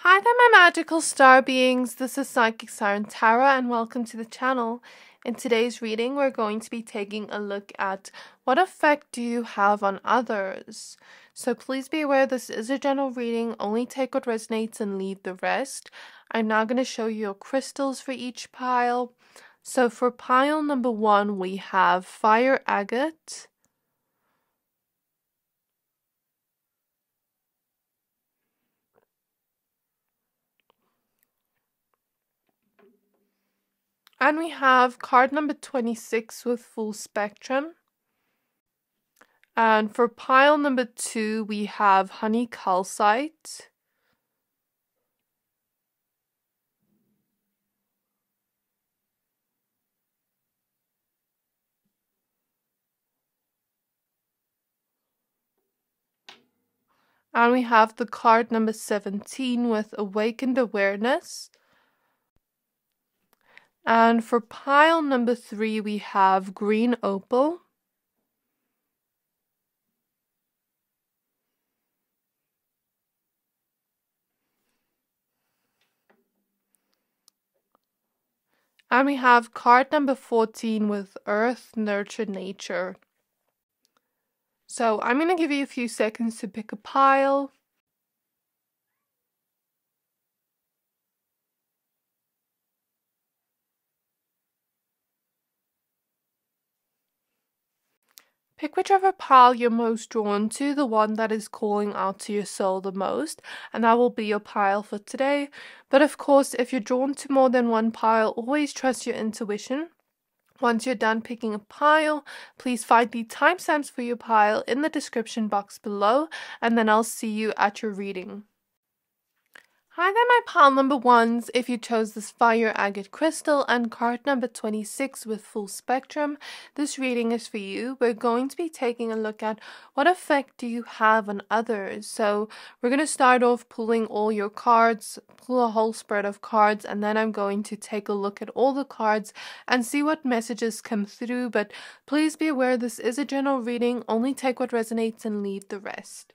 Hi there, my magical star beings. This is Psychic Siren Tara, and welcome to the channel. In today's reading, we're going to be taking a look at what effect do you have on others. So please be aware this is a general reading. Only take what resonates and leave the rest. I'm now going to show you your crystals for each pile. So for pile number 1, we have Fire Agate, and we have card number 26 with Full Spectrum. And for pile number 2, we have Honey Calcite. And we have the card number 17 with Awakened Awareness. And for pile number 3, we have Green Opal. And we have card number 14 with Earth, Nurture, Nature. So I'm going to give you a few seconds to pick a pile. Pick whichever pile you're most drawn to, the one that is calling out to your soul the most, and that will be your pile for today. But of course, if you're drawn to more than one pile, always trust your intuition. Once you're done picking a pile, please find the timestamps for your pile in the description box below, and then I'll see you at your reading. Hi there, my pile number 1s. If you chose this Fire Agate crystal and card number 26 with Full Spectrum, this reading is for you. We're going to be taking a look at what effect do you have on others. So we're going to start off pulling all your cards, pull a whole spread of cards, and then I'm going to take a look at all the cards and see what messages come through. But please be aware this is a general reading. Only take what resonates and leave the rest.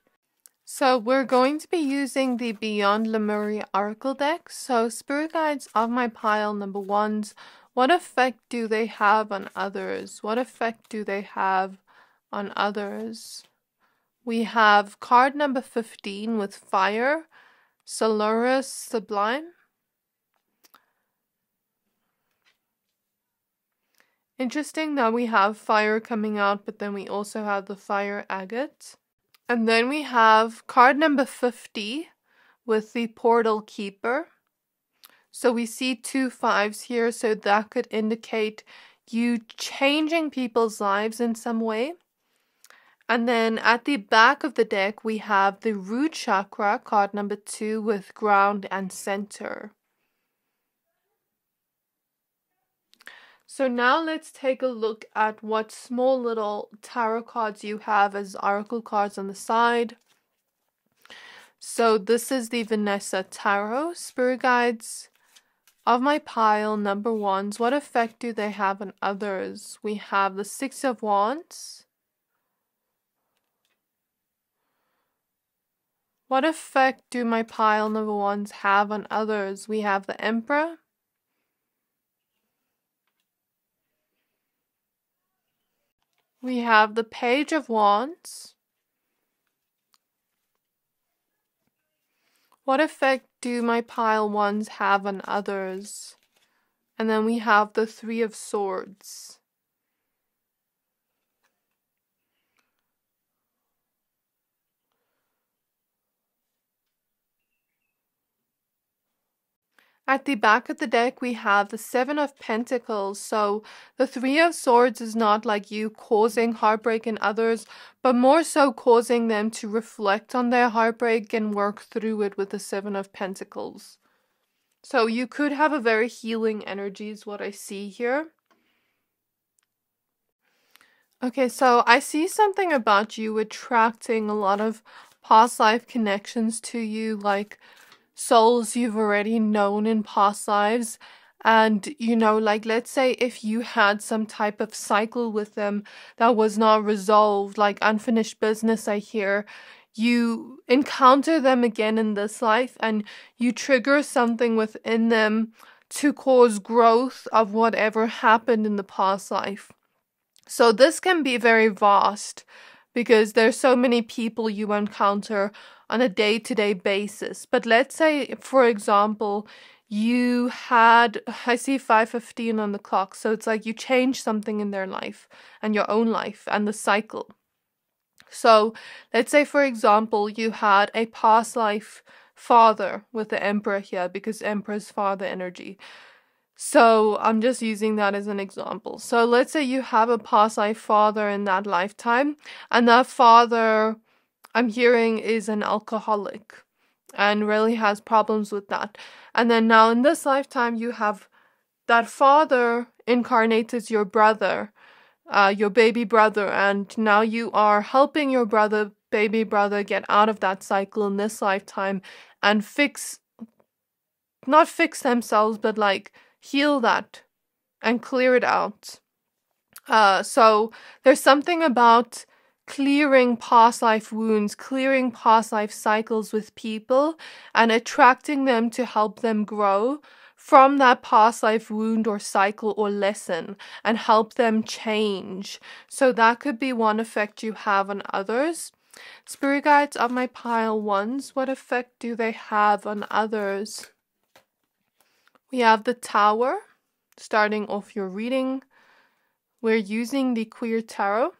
So we're going to be using the Beyond Lemuria Oracle deck. So spirit guides of my pile number 1s, what effect do they have on others? What effect do they have on others? We have card number 15 with Fire, Solaris Sublime. Interesting that we have Fire coming out, but then we also have the Fire Agate. And then we have card number 50 with the Portal Keeper. So we see 2 5s here, so that could indicate you changing people's lives in some way. And then at the back of the deck, we have the Root Chakra, card number 2 with Ground and Center. So now let's take a look at what small little tarot cards you have as oracle cards on the side. So this is the Vanessa Tarot Spirit Guides of my pile number 1s. What effect do they have on others? We have the 6 of Wands. What effect do my pile number 1s have on others? We have the Emperor. We have the Page of Wands. What effect do my pile 1s have on others? And then we have the 3 of Swords. At the back of the deck, we have the 7 of Pentacles. So the 3 of Swords is not like you causing heartbreak in others, but more so causing them to reflect on their heartbreak and work through it with the 7 of Pentacles. So you could have a very healing energy is what I see here. Okay, so I see something about you attracting a lot of past life connections to you, like souls you've already known in past lives. And you know, like, let's say if you had some type of cycle with them that was not resolved, like unfinished business, I hear, you encounter them again in this life and you trigger something within them to cause growth of whatever happened in the past life. So this can be very vast because there's so many people you encounter on a day-to-day basis. But let's say, for example, you had, I see 5:15 on the clock, so it's like you changed something in their life and your own life and the cycle. So let's say, for example, you had a past life father with the Emperor here, because Emperor's father energy. So I'm just using that as an example. So let's say you have a past life father in that lifetime, and that father, I'm hearing, is an alcoholic and really has problems with that. And then now in this lifetime, you have that father incarnated as your brother, your baby brother, and now you are helping your baby brother get out of that cycle in this lifetime and not fix themselves, but like heal that and clear it out. So there's something about clearing past life wounds, clearing past life cycles with people and attracting them to help them grow from that past life wound or cycle or lesson and help them change. So that could be one effect you have on others. Spirit guides of my pile ones, what effect do they have on others? We have the Tower, starting off your reading. We're using the Queer Tarot.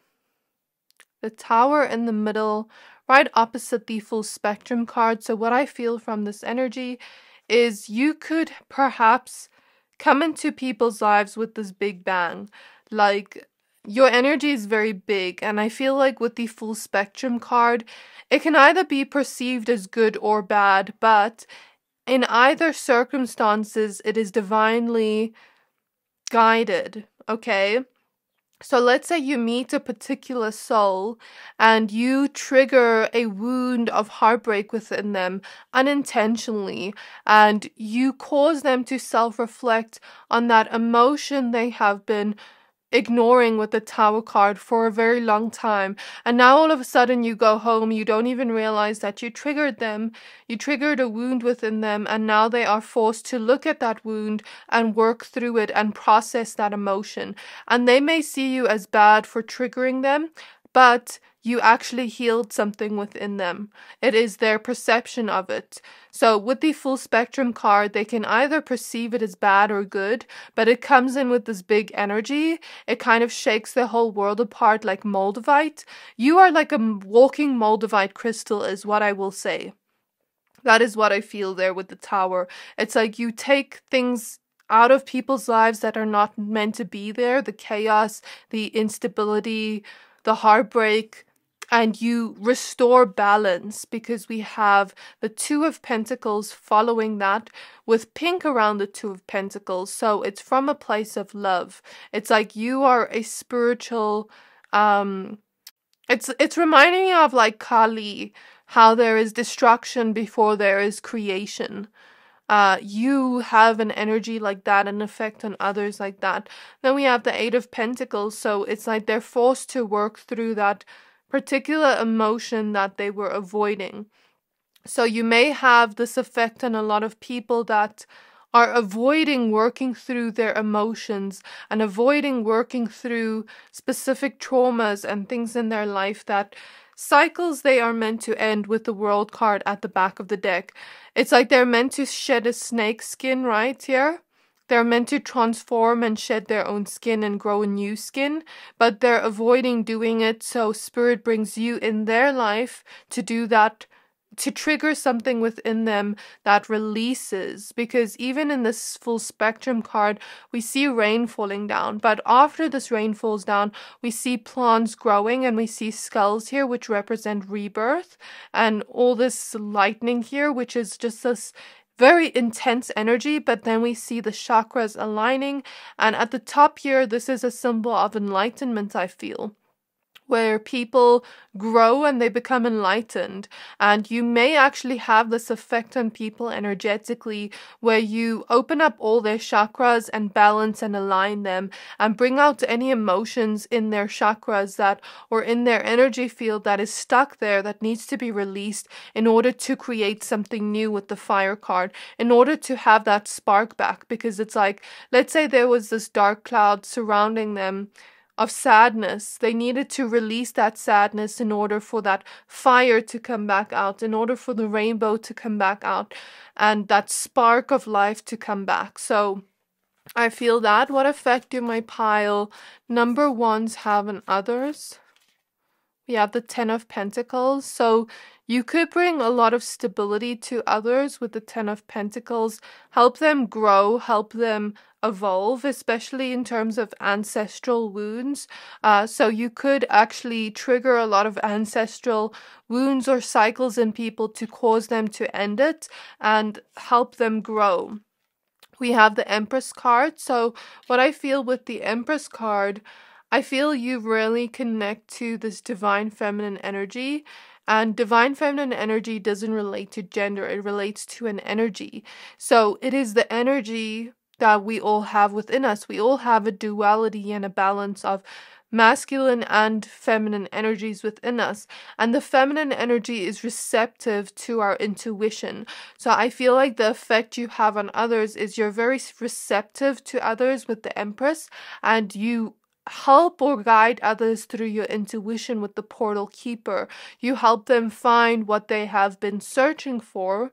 The Tower in the middle, right opposite the Full Spectrum card. So what I feel from this energy is you could perhaps come into people's lives with this big bang. Like, your energy is very big, and I feel like with the Full Spectrum card, it can either be perceived as good or bad, but in either circumstances, it is divinely guided, okay? So let's say you meet a particular soul and you trigger a wound of heartbreak within them unintentionally, and you cause them to self-reflect on that emotion they have been ignoring with the Tower card for a very long time, and now all of a sudden you go home, you don't even realize that you triggered them, you triggered a wound within them, and now they are forced to look at that wound and work through it and process that emotion. And they may see you as bad for triggering them, but you actually healed something within them. It is their perception of it. So with the Full Spectrum card, they can either perceive it as bad or good, but it comes in with this big energy. It kind of shakes the whole world apart like Moldavite. You are like a walking Moldavite crystal is what I will say. That is what I feel there with the Tower. It's like you take things out of people's lives that are not meant to be there, the chaos, the instability, the heartbreak, and you restore balance, because we have the Two of Pentacles following that with pink around the Two of Pentacles. So it's from a place of love. It's like you are a spiritual, it's reminding me of like Kali, how there is destruction before there is creation. You have an energy like that, an effect on others like that. Then we have the Eight of Pentacles, so it's like they're forced to work through that particular emotion that they were avoiding. So you may have this effect on a lot of people that are avoiding working through their emotions and avoiding working through specific traumas and things in their life, that cycles they are meant to end with the World card at the back of the deck. It's like they're meant to shed a snake skin right here. They're meant to transform and shed their own skin and grow a new skin, but they're avoiding doing it, so Spirit brings you in their life to do that, to trigger something within them that releases. Because even in this Full Spectrum card, we see rain falling down, but after this rain falls down, we see plants growing and we see skulls here, which represent rebirth, and all this lightning here, which is just this very intense energy. But then we see the chakras aligning, and at the top here, this is a symbol of enlightenment, I feel, where people grow and they become enlightened. And you may actually have this effect on people energetically where you open up all their chakras and balance and align them and bring out any emotions in their chakras that, or in their energy field that is stuck there, that needs to be released in order to create something new with the fire card, in order to have that spark back. Because it's like, let's say there was this dark cloud surrounding them of sadness. They needed to release that sadness in order for that fire to come back out, in order for the rainbow to come back out, and that spark of life to come back. So I feel that. What effect do my pile number ones have on others? We have the 10 of Pentacles. So you could bring a lot of stability to others with the 10 of Pentacles. Help them grow, help them evolve, especially in terms of ancestral wounds. So you could actually trigger a lot of ancestral wounds or cycles in people to cause them to end it and help them grow. We have the Empress card. So what I feel with the Empress card, I feel you really connect to this divine feminine energy. And divine feminine energy doesn't relate to gender. It relates to an energy. So it is the energy that we all have within us. We all have a duality and a balance of masculine and feminine energies within us. And the feminine energy is receptive to our intuition. So I feel like the effect you have on others is you're very receptive to others with the Empress, and you help or guide others through your intuition with the Portal Keeper. You help them find what they have been searching for,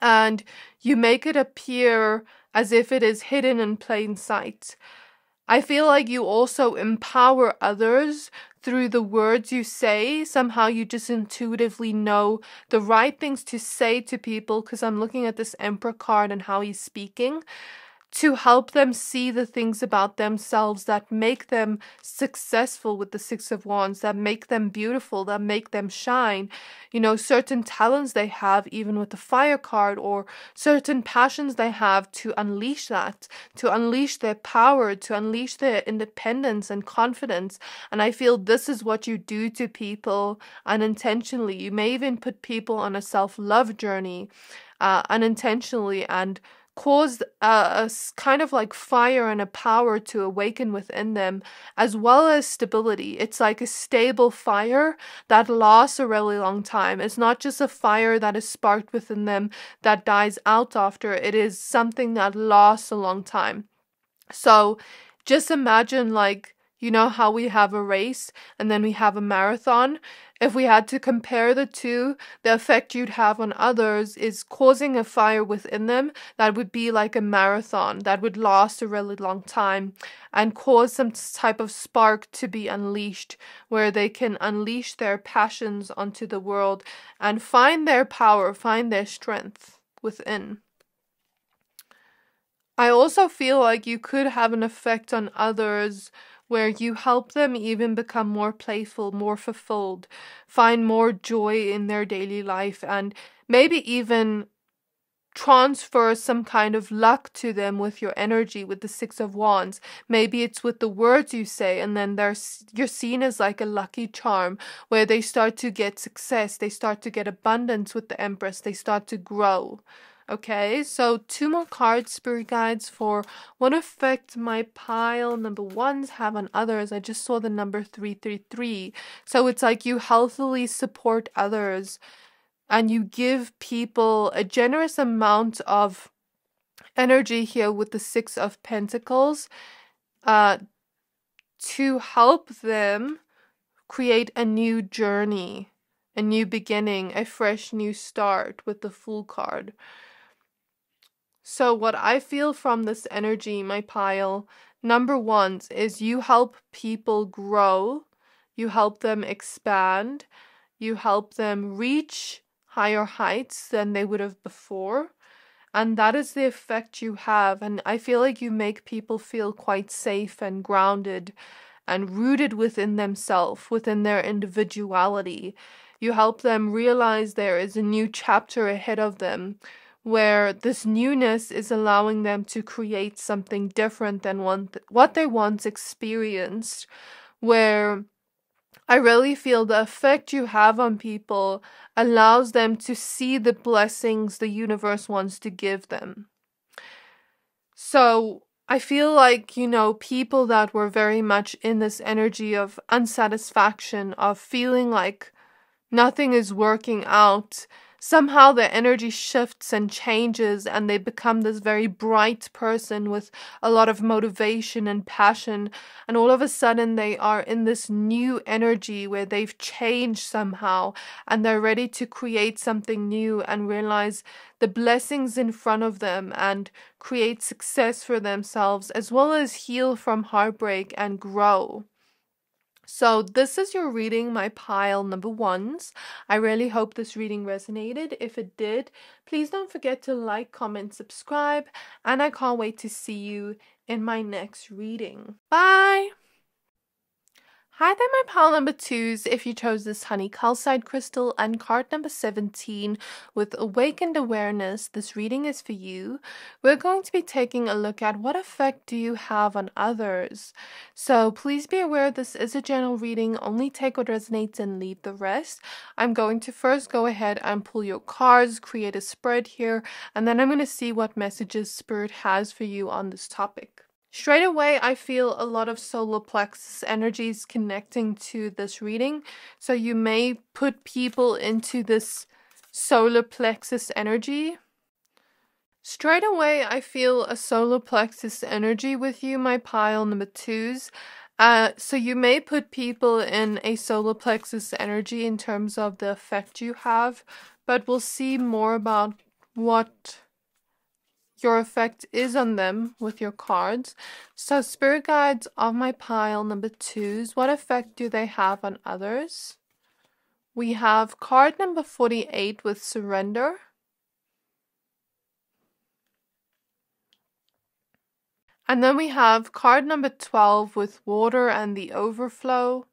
and you make it appear as if it is hidden in plain sight. I feel like you also empower others through the words you say. Somehow you just intuitively know the right things to say to people, because I'm looking at this Emperor card and how he's speaking, to help them see the things about themselves that make them successful with the Six of Wands, that make them beautiful, that make them shine. You know, certain talents they have, even with the Fire card, or certain passions they have, to unleash that, to unleash their power, to unleash their independence and confidence. And I feel this is what you do to people unintentionally. You may even put people on a self-love journey unintentionally, and caused a kind of like fire and a power to awaken within them, as well as stability. It's like a stable fire that lasts a really long time. It's not just a fire that is sparked within them that dies out after. It is something that lasts a long time. So just imagine, like, you know how we have a race and then we have a marathon? If we had to compare the two, the effect you'd have on others is causing a fire within them that would be like a marathon that would last a really long time and cause some type of spark to be unleashed, where they can unleash their passions onto the world and find their power, find their strength within. I also feel like you could have an effect on others where you help them even become more playful, more fulfilled, find more joy in their daily life, and maybe even transfer some kind of luck to them with your energy, with the Six of Wands. Maybe it's with the words you say, and then you're seen as like a lucky charm, where they start to get success, they start to get abundance with the Empress, they start to grow. Okay, so 2 more cards, Spirit Guides, for what effect my pile number ones have on others. I just saw the number 333. So it's like you healthily support others and you give people a generous amount of energy here with the Six of Pentacles to help them create a new journey, a new beginning, a fresh new start with the Fool card. So what I feel from this energy, my pile, number one, is you help people grow, you help them expand, you help them reach higher heights than they would have before. And that is the effect you have. And I feel like you make people feel quite safe and grounded and rooted within themselves, within their individuality. You help them realize there is a new chapter ahead of them, where this newness is allowing them to create something different than what they once experienced, where I really feel the effect you have on people allows them to see the blessings the universe wants to give them. So I feel like, people that were very much in this energy of unsatisfaction, of feeling like nothing is working out, somehow their energy shifts and changes and they become this very bright person with a lot of motivation and passion, and all of a sudden they are in this new energy where they've changed somehow and they're ready to create something new and realize the blessings in front of them and create success for themselves, as well as heal from heartbreak and grow. So this is your reading, my pile number ones. I really hope this reading resonated. If it did, please don't forget to like, comment, subscribe, and I can't wait to see you in my next reading. Bye! Hi there, my pile number twos. If you chose this honey calcite crystal and card number 17 with awakened awareness, this reading is for you. We're going to be taking a look at what effect do you have on others. So please be aware this is a general reading. Only take what resonates and leave the rest. I'm going to first go ahead and pull your cards, create a spread here, and then I'm going to see what messages Spirit has for you on this topic. Straight away, I feel a lot of solar plexus energies connecting to this reading. So you may put people into this solar plexus energy. Straight away, I feel a solar plexus energy with you, my pile number twos. So you may put people in a solar plexus energy in terms of the effect you have, but we'll see more about what your effect is on them with your cards. So spirit guides of my pile number twos, what effect do they have on others? We have card number 48 with surrender. And then we have card number 12 with water and the overflow.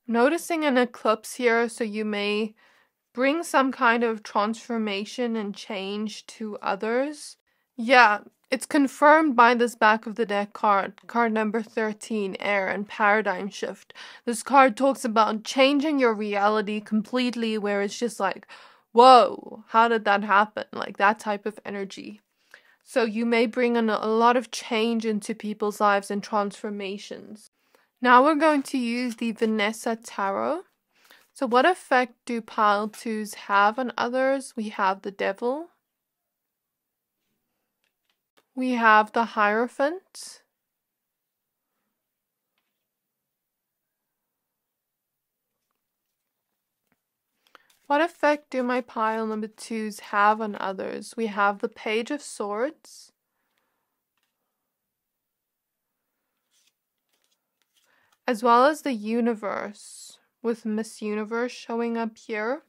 Noticing an eclipse here, so you may bring some kind of transformation and change to others. Yeah, it's confirmed by this back of the deck card number 13, air and paradigm shift. This card talks about changing your reality completely, where it's just like, whoa, how did that happen? Like that type of energy. So you may bring in a lot of change into people's lives and transformations. Now we're going to use the Vanessa Tarot. So what effect do pile twos have on others? We have the Devil. We have the Hierophant. What effect do my pile number twos have on others? We have the Page of Swords. As well as the Universe, with Miss Universe showing up here.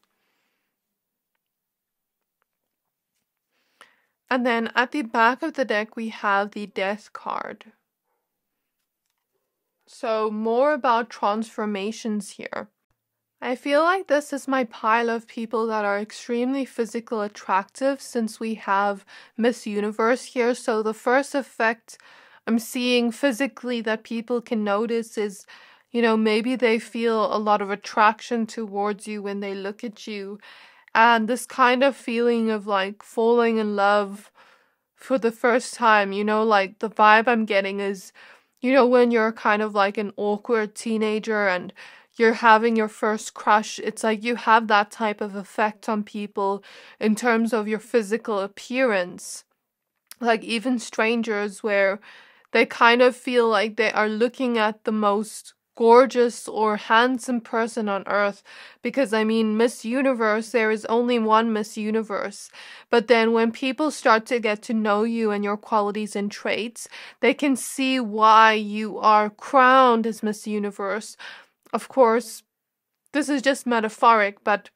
And then at the back of the deck, we have the Death card. So more about transformations here. I feel like this is my pile of people that are extremely physically attractive, since we have Miss Universe here. So the first effect I'm seeing physically that people can notice is, maybe they feel a lot of attraction towards you when they look at you. And this kind of feeling of like falling in love for the first time, like the vibe I'm getting is, when you're kind of like an awkward teenager and you're having your first crush, it's like you have that type of effect on people in terms of your physical appearance. Like even strangers, where they kind of feel like they are looking at the most gorgeous or handsome person on earth, because Miss Universe, there is only one Miss Universe. But then when people start to get to know you and your qualities and traits, they can see why you are crowned as Miss Universe. Of course, this is just metaphoric, but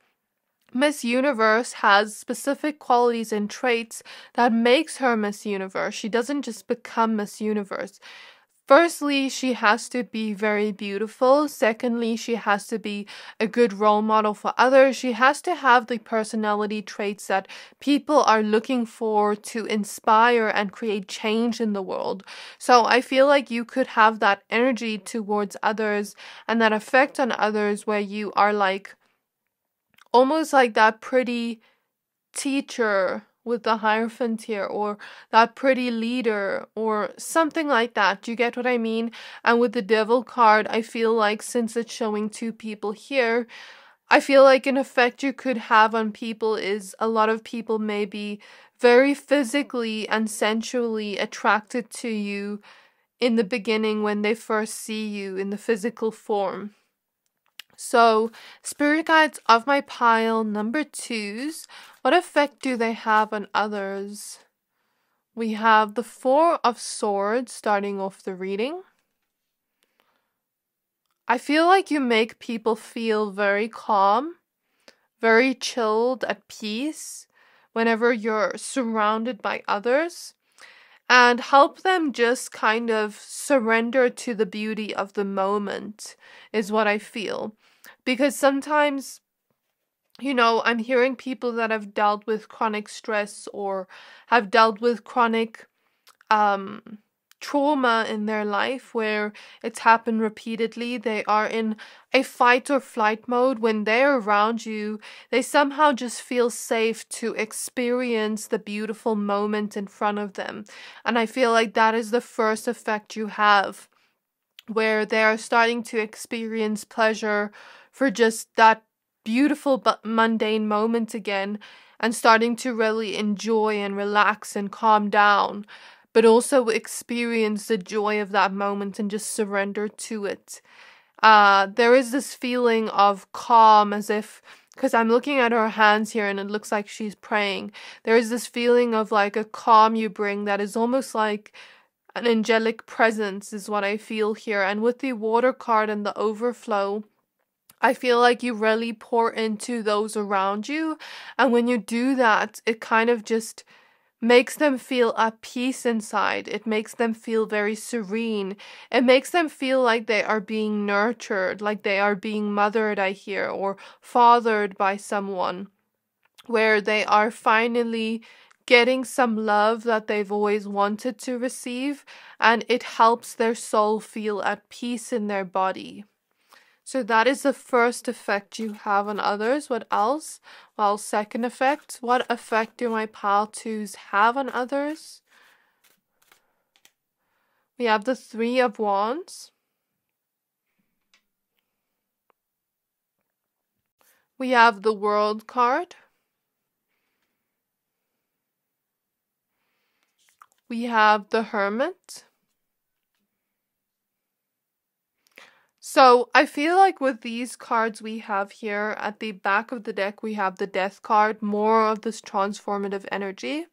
Miss Universe has specific qualities and traits that makes her Miss Universe. She doesn't just become Miss Universe. Firstly, she has to be very beautiful. Secondly, she has to be a good role model for others. She has to have the personality traits that people are looking for to inspire and create change in the world. So I feel like you could have that energy towards others and that effect on others where you are like almost like that pretty teacher with the Hierophant here, or that pretty leader, or something like that. Do you get what I mean? And with the Devil card, I feel like since it's showing two people here, I feel like an effect you could have on people is a lot of people may be very physically and sensually attracted to you in the beginning when they first see you in the physical form. So, spirit guides of my pile number 2s, what effect do they have on others? We have the 4 of Swords starting off the reading. I feel like you make people feel very calm, very chilled, at peace whenever you're surrounded by others, and help them just kind of surrender to the beauty of the moment is what I feel. Because sometimes, I'm hearing people that have dealt with chronic stress or have dealt with chronic trauma in their life where it's happened repeatedly. They are in a fight or flight mode. When they're around you, they somehow just feel safe to experience the beautiful moment in front of them. And I feel like that is the first effect you have, where they are starting to experience pleasure for just that beautiful but mundane moment again, and starting to really enjoy and relax and calm down, but also experience the joy of that moment and just surrender to it. There is this feeling of calm, as if, because I'm looking at her hands here and it looks like she's praying. There is this feeling of like a calm you bring that is almost like an angelic presence is what I feel here. And with the water card and the overflow, I feel like you really pour into those around you. And when you do that, it kind of just makes them feel at peace inside. It makes them feel very serene. It makes them feel like they are being nurtured, like they are being mothered, I hear, or fathered by someone, where they are finally getting some love that they've always wanted to receive, and it helps their soul feel at peace in their body. So that is the first effect you have on others. What else? Well, second effect. What effect do my pile 2s have on others? We have the 3 of Wands. We have the World card. We have the Hermit. So I feel like with these cards we have here at the back of the deck, we have the Death card, more of this transformative energy.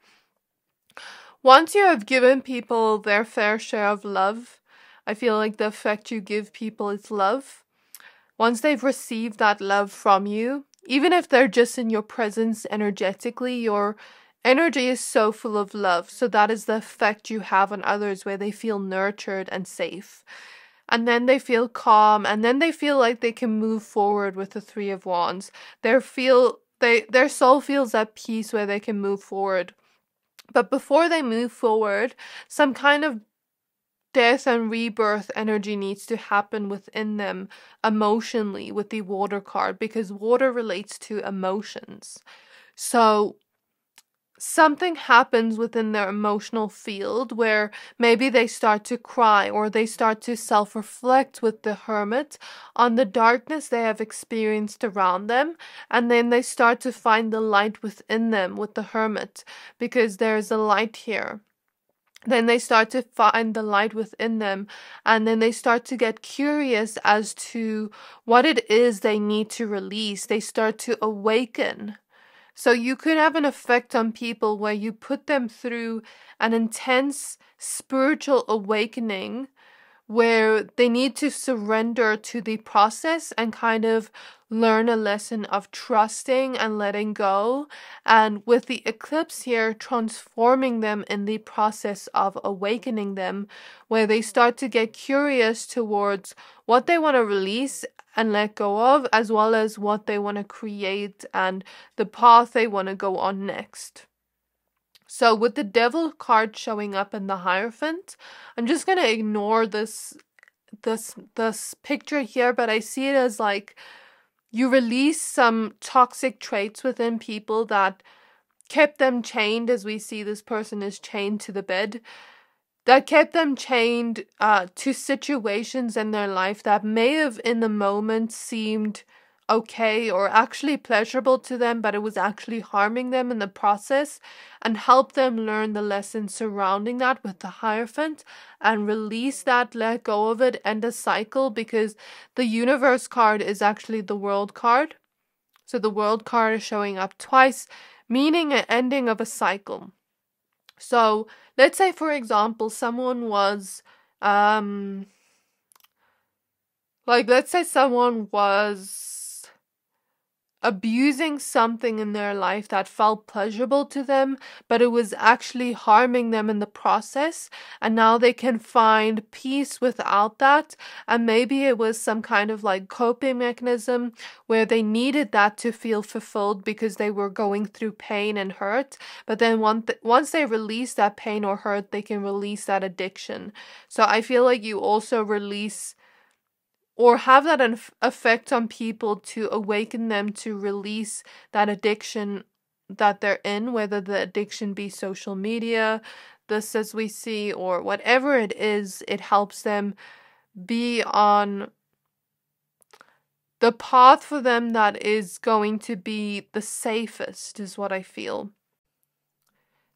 Once you have given people their fair share of love, I feel like the effect you give people is love. Once they've received that love from you, even if they're just in your presence energetically, your energy is so full of love. So that is the effect you have on others, where they feel nurtured and safe. And then they feel calm, and then they feel like they can move forward with the 3 of Wands. Their soul feels at peace where they can move forward. But before they move forward, some kind of death and rebirth energy needs to happen within them emotionally with the Water card, because water relates to emotions. So something happens within their emotional field where maybe they start to cry, or they start to self-reflect with the Hermit on the darkness they have experienced around them, and then they start to find the light within them with the Hermit, because there's a light here. Then they start to find the light within them, and then they start to get curious as to what it is they need to release. They start to awaken. So you could have an effect on people where you put them through an intense spiritual awakening, where they need to surrender to the process and kind of learn a lesson of trusting and letting go. And with the eclipse here, transforming them in the process of awakening them, where they start to get curious towards what they want to release and let go of, as well as what they want to create and the path they want to go on next. So with the Devil card showing up in the Hierophant, I'm just going to ignore this picture here, but I see it as like you release some toxic traits within people that kept them chained, as we see this person is chained to the bed, that kept them chained to situations in their life that may have in the moment seemed okay or actually pleasurable to them, but it was actually harming them in the process, and help them learn the lessons surrounding that with the Hierophant and release that, let go of it, end a cycle, because the Universe card is actually the World card. So the World card is showing up twice, meaning an ending of a cycle. So let's say, for example, someone was let's say someone was abusing something in their life that felt pleasurable to them, but it was actually harming them in the process, and now they can find peace without that. And maybe it was some kind of like coping mechanism where they needed that to feel fulfilled because they were going through pain and hurt, but then once they release that pain or hurt, they can release that addiction. So I feel like you also release or have that effect on people to awaken them to release that addiction that they're in, whether the addiction be social media, this as we see, or whatever it is. It helps them be on the path for them that is going to be the safest, is what I feel.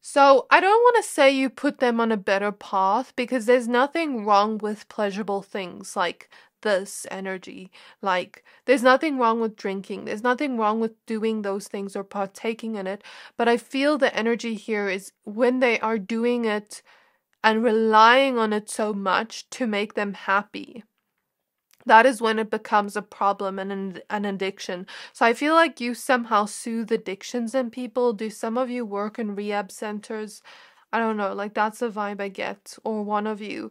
So I don't want to say you put them on a better path, because there's nothing wrong with pleasurable things like this energy. Like, there's nothing wrong with drinking. There's nothing wrong with doing those things or partaking in it. But I feel the energy here is when they are doing it and relying on it so much to make them happy, that is when it becomes a problem and an addiction. So I feel like you somehow soothe addictions in people. Do some of you work in rehab centers? I don't know, like that's the vibe I get, or one of you.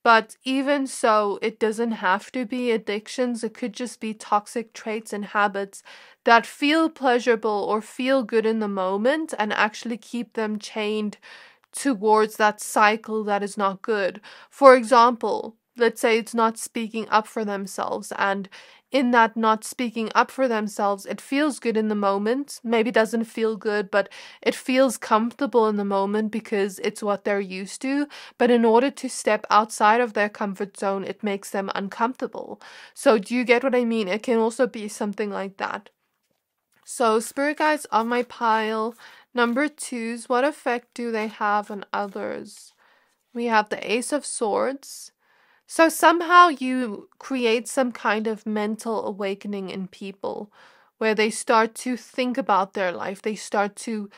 But even so, it doesn't have to be addictions. It could just be toxic traits and habits that feel pleasurable or feel good in the moment and actually keep them chained towards that cycle that is not good. For example, let's say it's not speaking up for themselves, and in that not speaking up for themselves, it feels good in the moment. Maybe it doesn't feel good, but it feels comfortable in the moment because it's what they're used to. But in order to step outside of their comfort zone, it makes them uncomfortable. So do you get what I mean? It can also be something like that. So spirit guides on my pile. Number 2s, what effect do they have on others? We have the Ace of Swords. So somehow you create some kind of mental awakening in people where they start to think about their life. They start to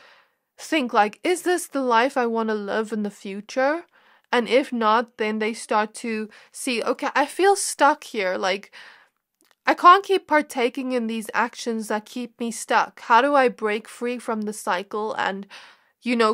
think like, is this the life I want to live in the future? And if not, then they start to see, okay, I feel stuck here. Like, I can't keep partaking in these actions that keep me stuck. How do I break free from the cycle and,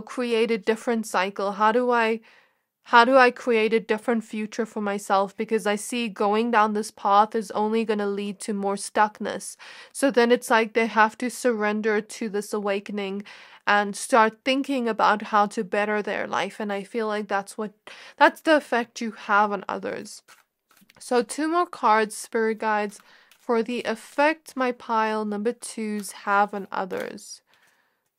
create a different cycle? How do I create a different future for myself? Because I see going down this path is only going to lead to more stuckness. So then it's like they have to surrender to this awakening and start thinking about how to better their life. And I feel like that's the effect you have on others. So 2 more cards, spirit guides, for the effect my pile number 2s have on others.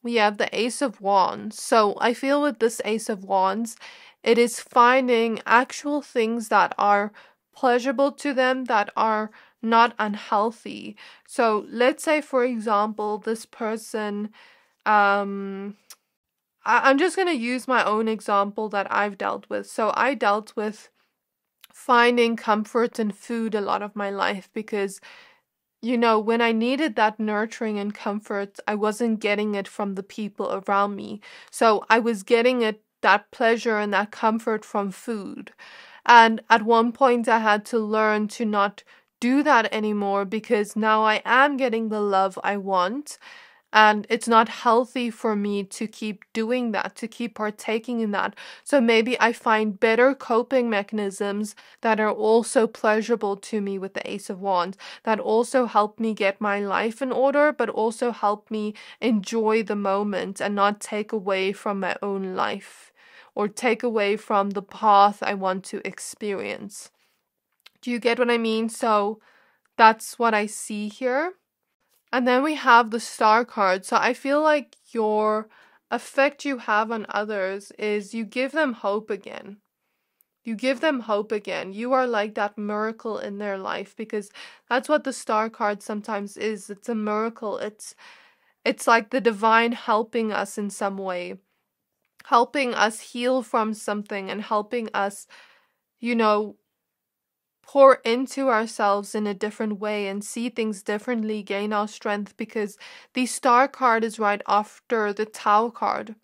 We have the Ace of Wands. So I feel with this Ace of Wands, it is finding actual things that are pleasurable to them, that are not unhealthy. So let's say, for example, this person, I'm just going to use my own example that I've dealt with. So I dealt with finding comfort in food a lot of my life because when I needed that nurturing and comfort, I wasn't getting it from the people around me. So I was getting that pleasure and that comfort from food. And at one point I had to learn to not do that anymore, because now I am getting the love I want. And it's not healthy for me to keep doing that, to keep partaking in that. So maybe I find better coping mechanisms that are also pleasurable to me with the Ace of Wands, that also help me get my life in order, but also help me enjoy the moment and not take away from my own life or take away from the path I want to experience. Do you get what I mean? So that's what I see here. And then we have the Star card. So I feel like your effect you have on others is you give them hope again. You give them hope again. You are like that miracle in their life, because that's what the Star card sometimes is. It's a miracle. It's like the divine helping us in some way, helping us heal from something and helping us, pour into ourselves in a different way and see things differently, gain our strength, because the Star card is right after the Tower card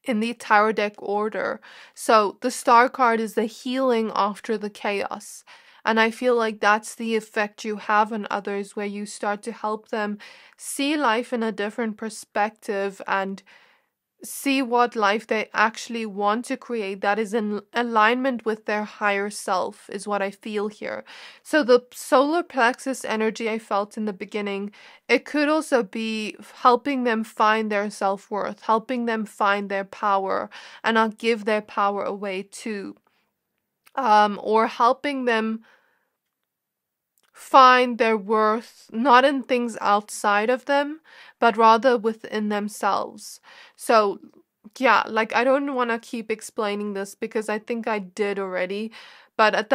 in the Tower deck order. So the Star card is the healing after the chaos. And I feel like that's the effect you have on others, where you start to help them see life in a different perspective and see what life they actually want to create that is in alignment with their higher self, is what I feel here. So the solar plexus energy I felt in the beginning, it could also be helping them find their self-worth, helping them find their power and not give their power away too, or helping them find their worth not in things outside of them, but rather within themselves. So yeah, like I don't want to keep explaining this because I think I did already. But at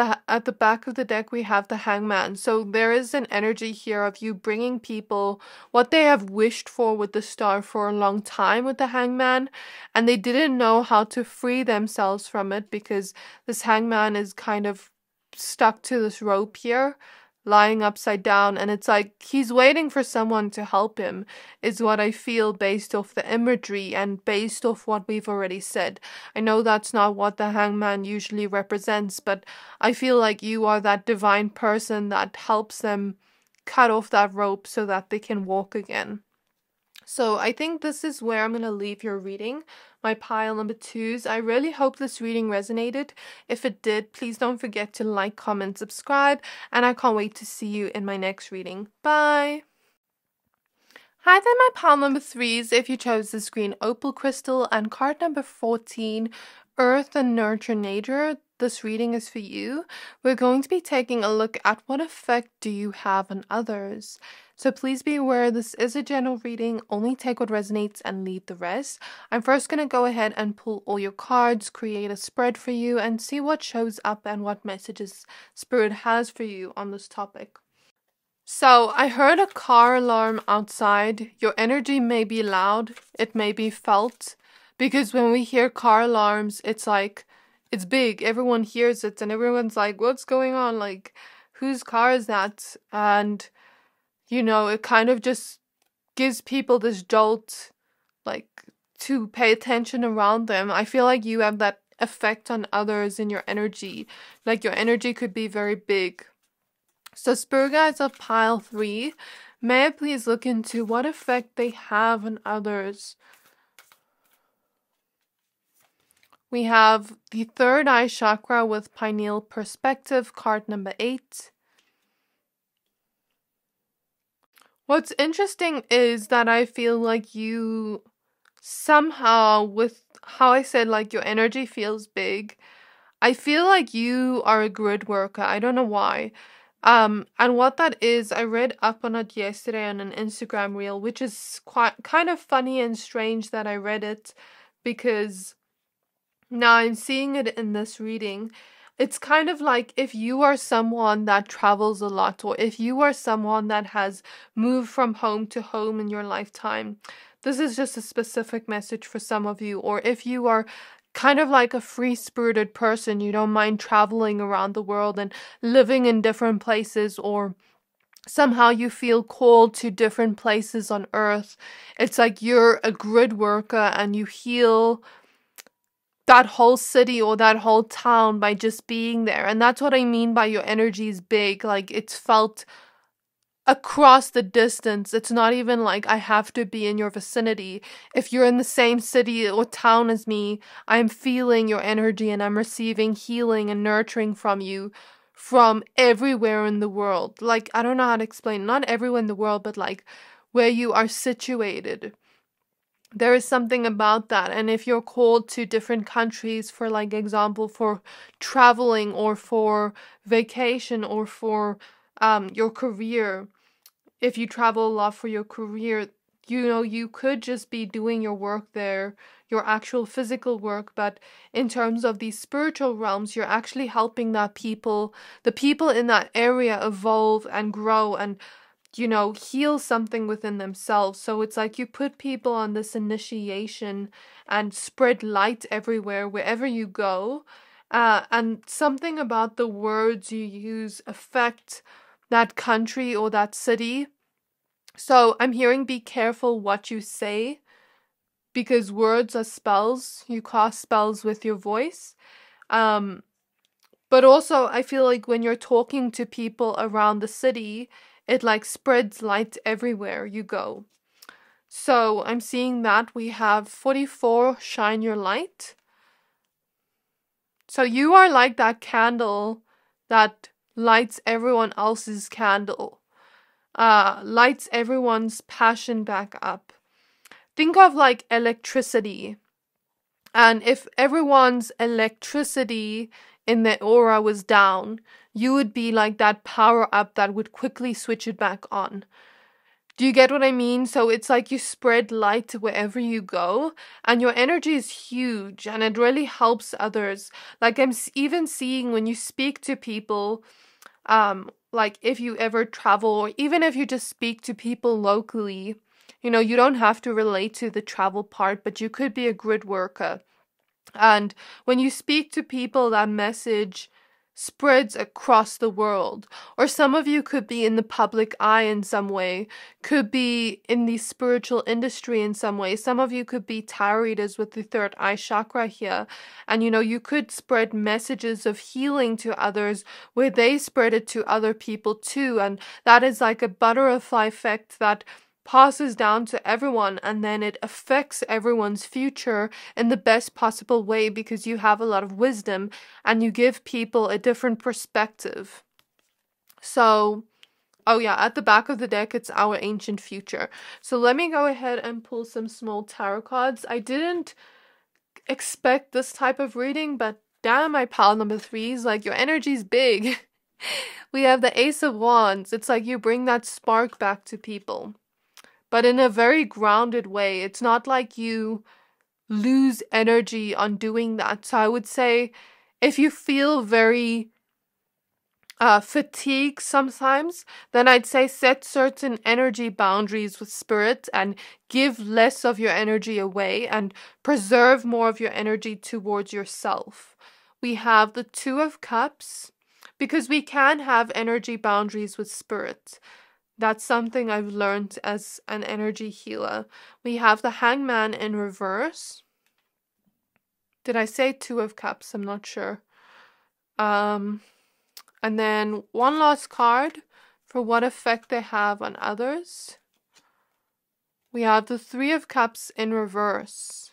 the back of the deck we have the Hangman. So there is an energy here of you bringing people what they have wished for with the Star for a long time with the Hangman, and they didn't know how to free themselves from it, because this Hangman is kind of stuck to this rope here, lying upside down, and it's like he's waiting for someone to help him, is what I feel based off the imagery and based off what we've already said. I know that's not what the Hangman usually represents, but I feel like you are that divine person that helps them cut off that rope so that they can walk again. So I think this is where I'm going to leave your reading, my pile number 2s. I really hope this reading resonated. If it did, please don't forget to like, comment, subscribe, and I can't wait to see you in my next reading. Bye! Hi there, my pile number 3s. If you chose this green opal crystal and card number 14, Earth and Nurture Nature, this reading is for you. We're going to be taking a look at what effect do you have on others. So please be aware this is a general reading, only take what resonates and leave the rest. I'm first going to go ahead and pull all your cards, create a spread for you, and see what shows up and what messages Spirit has for you on this topic. So I heard a car alarm outside. Your energy may be loud, it may be felt, because when we hear car alarms, it's like, it's big, everyone hears it, and everyone's like, what's going on? Like, whose car is that? And it kind of just gives people this jolt, like, to pay attention around them. I feel like you have that effect on others in your energy. Like, your energy could be very big. So, Spirit Guides of pile 3, may I please look into what effect they have on others? We have the third eye chakra with pineal perspective, card number 8. What's interesting is that I feel like you somehow, with how I said like your energy feels big, I feel like you are a grid worker. I don't know why. And what that is, I read up on it yesterday on an Instagram reel, which is kind of funny and strange that I read it, because now I'm seeing it in this reading. It's kind of like if you are someone that travels a lot, or if you are someone that has moved from home to home in your lifetime. This is just a specific message for some of you. Or if you are kind of like a free-spirited person, you don't mind traveling around the world and living in different places, or somehow you feel called to different places on earth. It's like you're a grid worker and you heal that whole city or that whole town by just being there. And that's what I mean by your energy is big. Like, it's felt across the distance. It's not even like I have to be in your vicinity. If you're in the same city or town as me, I'm feeling your energy and I'm receiving healing and nurturing from you from everywhere in the world. Like, I don't know how to explain, not everywhere in the world, but like where you are situated. There is something about that. And if you're called to different countries, for like example, for traveling or for vacation or for your career, if you travel a lot for your career, you know, you could just be doing your work there, your actual physical work, but in terms of these spiritual realms, you're actually helping the people in that area evolve and grow and, you know, heal something within themselves. So it's like you put people on this initiation and spread light everywhere, wherever you go. And something about the words you use affect that country or that city. So I'm hearing be careful what you say, because words are spells. You cast spells with your voice. But also I feel like when you're talking to people around the city, it like spreads light everywhere you go. So I'm seeing that we have 44, shine your light. So you are like that candle that lights everyone else's candle. Lights everyone's passion back up. Think of like electricity. And if everyone's electricity in their aura was down, you would be like that power up that would quickly switch it back on. Do you get what I mean? So it's like you spread light wherever you go, and your energy is huge and it really helps others. Like I'm even seeing when you speak to people, like if you ever travel or even if you just speak to people locally, you know, you don't have to relate to the travel part, but you could be a grid worker. And when you speak to people, that message spreads across the world. Or some of you could be in the public eye in some way, could be in the spiritual industry in some way. Some of you could be tarot readers with the third eye chakra here. And you know, you could spread messages of healing to others where they spread it to other people too. And that is like a butterfly effect that passes down to everyone, and then it affects everyone's future in the best possible way because you have a lot of wisdom and you give people a different perspective. So, oh yeah, at the back of the deck, it's our ancient future. So let me go ahead and pull some small tarot cards. I didn't expect this type of reading, but damn, my pile number 3's like, your energy's big. We have the Ace of Wands. It's like you bring that spark back to people, but in a very grounded way. It's not like you lose energy on doing that. So I would say if you feel very fatigued sometimes, then I'd say set certain energy boundaries with spirit and give less of your energy away and preserve more of your energy towards yourself. We have the Two of Cups, because we can have energy boundaries with spirit. That's something I've learned as an energy healer. We have the Hangman in reverse. Did I say Two of Cups? I'm not sure. And then one last card for what effect they have on others. We have the Three of Cups in reverse.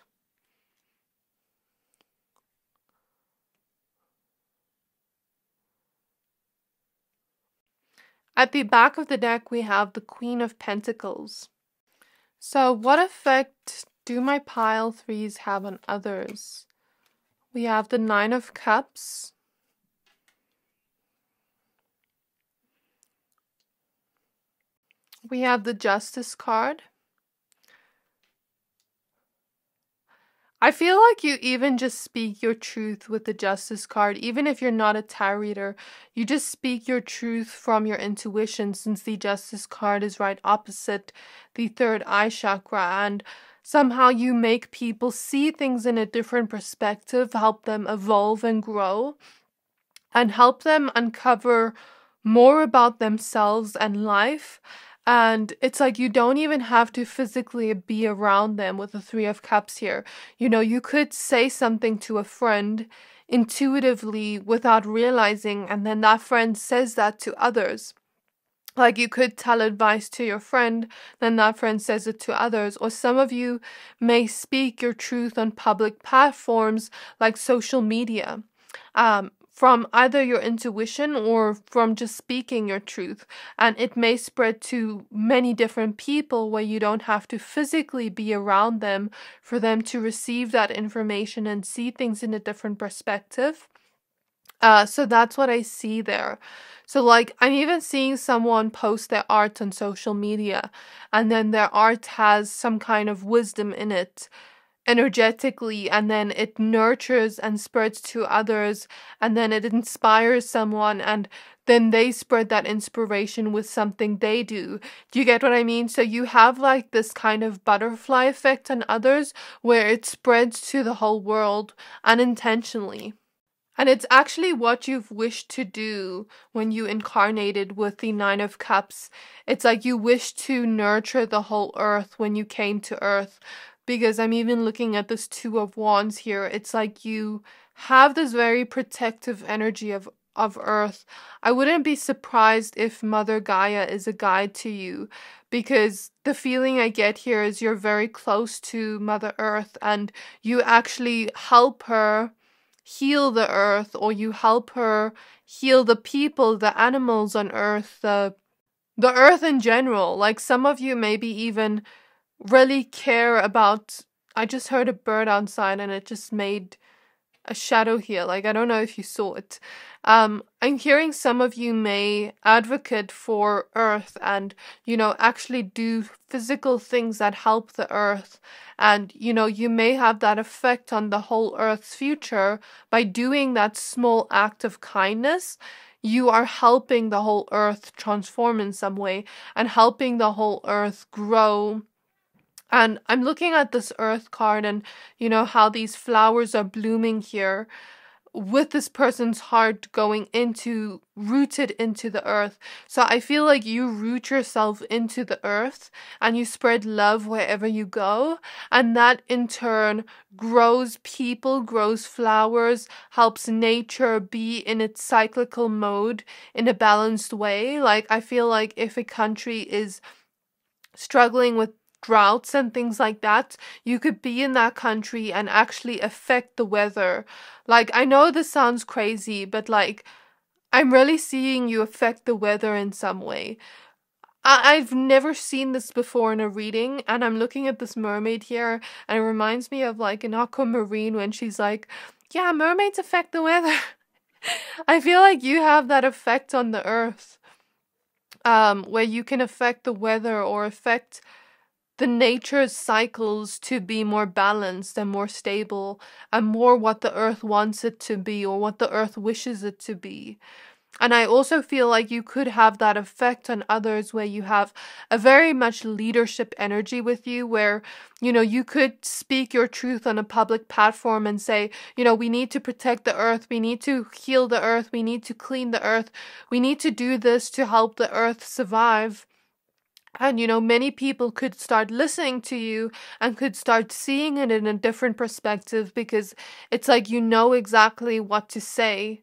At the back of the deck, we have the Queen of Pentacles. So what effect do my pile 3s have on others? We have the Nine of Cups. We have the Justice card. I feel like you even just speak your truth with the Justice card. Even if you're not a tarot reader, you just speak your truth from your intuition, since the Justice card is right opposite the third eye chakra, and somehow you make people see things in a different perspective, help them evolve and grow, and help them uncover more about themselves and life. And it's like you don't even have to physically be around them with the Three of Cups here. You know, you could say something to a friend intuitively without realizing, and then that friend says that to others. Like you could tell advice to your friend, then that friend says it to others. Or some of you may speak your truth on public platforms like social media. From either your intuition or from just speaking your truth. And it may spread to many different people where you don't have to physically be around them for them to receive that information and see things in a different perspective. So that's what I see there. So like I'm even seeing someone post their art on social media, and then their art has some kind of wisdom in it energetically, and then it nurtures and spreads to others, and then it inspires someone, and then they spread that inspiration with something they do. Do you get what I mean? So you have like this kind of butterfly effect on others where it spreads to the whole world unintentionally. And it's actually what you've wished to do when you incarnated with the Nine of Cups. It's like you wish to nurture the whole earth when you came to earth. Because I'm even looking at this Two of Wands here. It's like you have this very protective energy of earth. I wouldn't be surprised if Mother Gaia is a guide to you, because the feeling I get here is you're very close to Mother Earth and you actually help her heal the earth, or you help her heal the people, the animals on earth, the earth in general. Like some of you maybe even really care about, I just heard a bird outside and it just made a shadow here. Like, I don't know if you saw it. I'm hearing some of you may advocate for earth and, you know, actually do physical things that help the earth. And, you know, you may have that effect on the whole earth's future by doing that small act of kindness. You are helping the whole earth transform in some way and helping the whole earth grow. And I'm looking at this earth card and, you know, how these flowers are blooming here with this person's heart going into, rooted into the earth. So I feel like you root yourself into the earth and you spread love wherever you go. And that in turn grows people, grows flowers, helps nature be in its cyclical mode in a balanced way. Like I feel like if a country is struggling with droughts and things like that, you could be in that country and actually affect the weather. Like, I know this sounds crazy, but like, I'm really seeing you affect the weather in some way. I've never seen this before in a reading, and I'm looking at this mermaid here, and it reminds me of like an aquamarine when she's like, yeah, mermaids affect the weather. I feel like you have that effect on the earth, where you can affect the weather or affect the nature's cycles to be more balanced and more stable and more what the earth wants it to be or what the earth wishes it to be. And I also feel like you could have that effect on others where you have a very much leadership energy with you where, you know, you could speak your truth on a public platform and say, you know, we need to protect the earth, we need to heal the earth, we need to clean the earth, we need to do this to help the earth survive. And, you know, many people could start listening to you and could start seeing it in a different perspective because it's like you know exactly what to say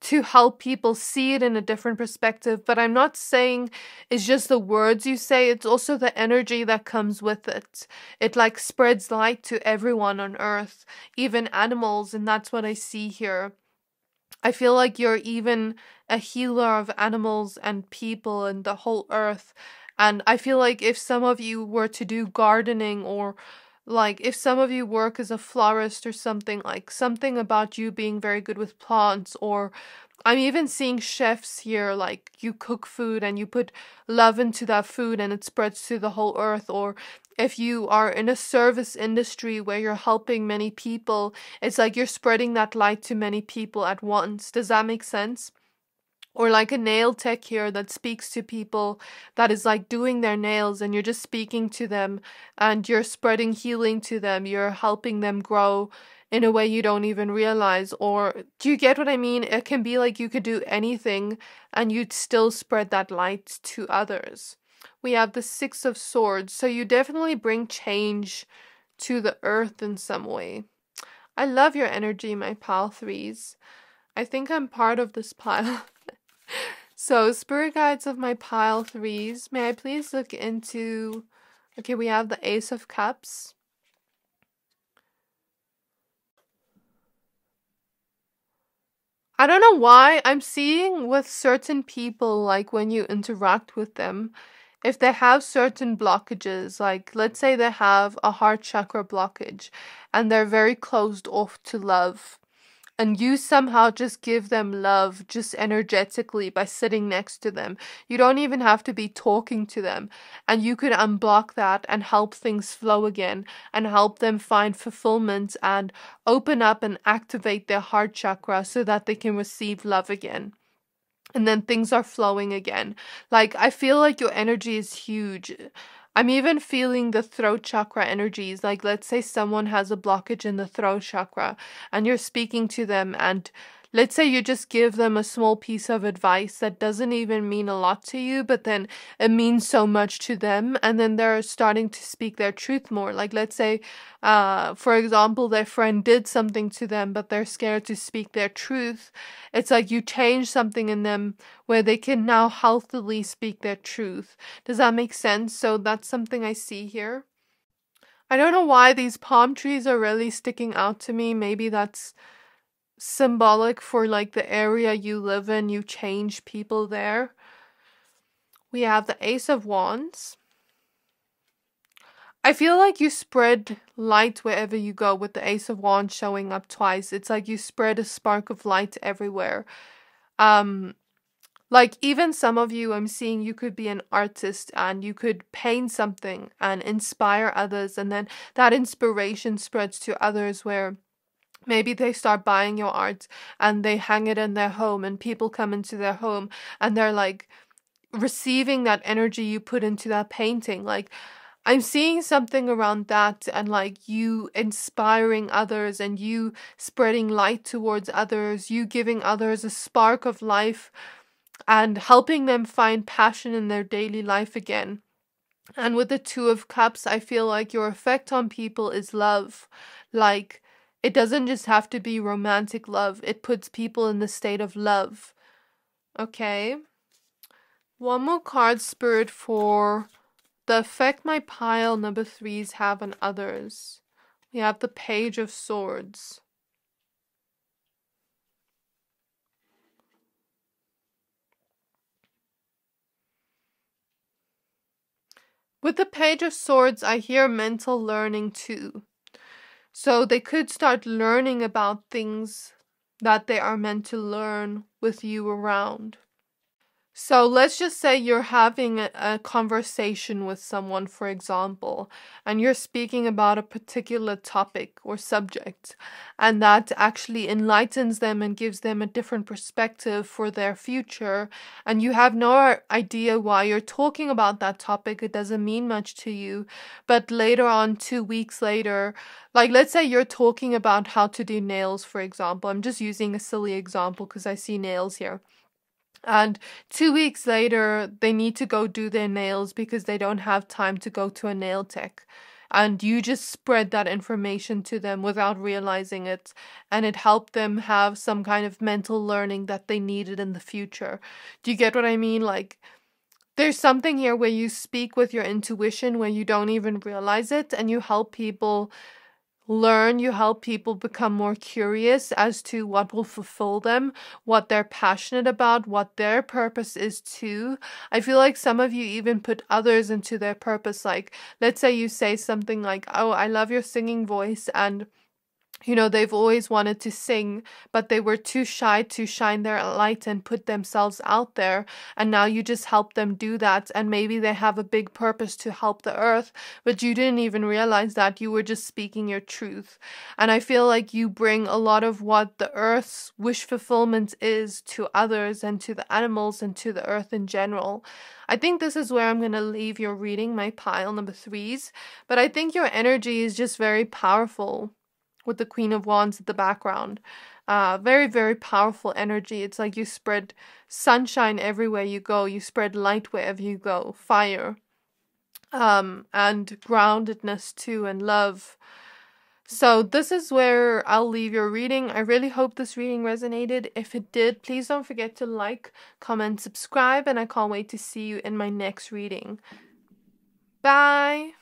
to help people see it in a different perspective. But I'm not saying it's just the words you say, it's also the energy that comes with it. It like spreads light to everyone on earth, even animals, and that's what I see here. I feel like you're even a healer of animals and people and the whole earth. And I feel like if some of you were to do gardening or like if some of you work as a florist or something, like something about you being very good with plants, or I'm even seeing chefs here, like you cook food and you put love into that food and it spreads to the whole earth. Or if you are in a service industry where you're helping many people, it's like you're spreading that light to many people at once. Does that make sense? Or like a nail tech here that speaks to people, that is like doing their nails and you're just speaking to them and you're spreading healing to them. You're helping them grow in a way you don't even realize. Or do you get what I mean? It can be like you could do anything and you'd still spread that light to others. We have the Six of Swords. So you definitely bring change to the earth in some way. I love your energy, my pile threes. I think I'm part of this pile. So, spirit guides of my pile threes, may I please look into... Okay, we have the Ace of Cups. I don't know why I'm seeing with certain people, like when you interact with them, if they have certain blockages, like let's say they have a heart chakra blockage and they're very closed off to love, and you somehow just give them love just energetically by sitting next to them. You don't even have to be talking to them, and you could unblock that and help things flow again and help them find fulfillment and open up and activate their heart chakra so that they can receive love again. And then things are flowing again. Like, I feel like your energy is huge. I'm even feeling the throat chakra energies. Like, let's say someone has a blockage in the throat chakra and you're speaking to them, and let's say you just give them a small piece of advice that doesn't even mean a lot to you, but then it means so much to them, and then they're starting to speak their truth more. Like, let's say, for example, their friend did something to them, but they're scared to speak their truth. It's like you change something in them where they can now healthily speak their truth. Does that make sense? So that's something I see here. I don't know why these palm trees are really sticking out to me. Maybe that's symbolic for like the area you live in. You change people there. We have the Ace of Wands. I feel like you spread light wherever you go with the Ace of Wands showing up twice. It's like you spread a spark of light everywhere. Like, even some of you, I'm seeing you could be an artist and you could paint something and inspire others, and then that inspiration spreads to others where maybe they start buying your art and they hang it in their home, and people come into their home and they're like receiving that energy you put into that painting. Like, I'm seeing something around that, and like you inspiring others and you spreading light towards others, you giving others a spark of life and helping them find passion in their daily life again. And with the Two of Cups, I feel like your effect on people is love. Like, it doesn't just have to be romantic love. It puts people in the state of love. Okay. One more card, Spirit, for the effect my pile number threes have on others. We have the Page of Swords. With the Page of Swords, I hear mental learning too. So they could start learning about things that they are meant to learn with you around. So let's just say you're having a conversation with someone, for example, and you're speaking about a particular topic or subject, and that actually enlightens them and gives them a different perspective for their future, and you have no idea why you're talking about that topic. It doesn't mean much to you, but later on, 2 weeks later, like let's say you're talking about how to do nails, for example. I'm just using a silly example because I see nails here. And 2 weeks later, they need to go do their nails because they don't have time to go to a nail tech. And you just spread that information to them without realizing it. And it helped them have some kind of mental learning that they needed in the future. Do you get what I mean? Like, there's something here where you speak with your intuition where you don't even realize it, and you help people learn, you help people become more curious as to what will fulfill them, what they're passionate about, what their purpose is too. I feel like some of you even put others into their purpose. Like, let's say you say something like, oh, I love your singing voice, and they've always wanted to sing, but they were too shy to shine their light and put themselves out there. And now you just help them do that. And maybe they have a big purpose to help the earth, but you didn't even realize that. You were just speaking your truth. And I feel like you bring a lot of what the earth's wish fulfillment is to others and to the animals and to the earth in general. I think this is where I'm going to leave your reading, my pile number threes. But I think your energy is just very powerful. with the Queen of Wands at the background. Very, very powerful energy. It's like you spread sunshine everywhere you go. You spread light wherever you go. Fire. And groundedness too, and love. So this is where I'll leave your reading. I really hope this reading resonated. If it did, please don't forget to like, comment, subscribe, and I can't wait to see you in my next reading. Bye!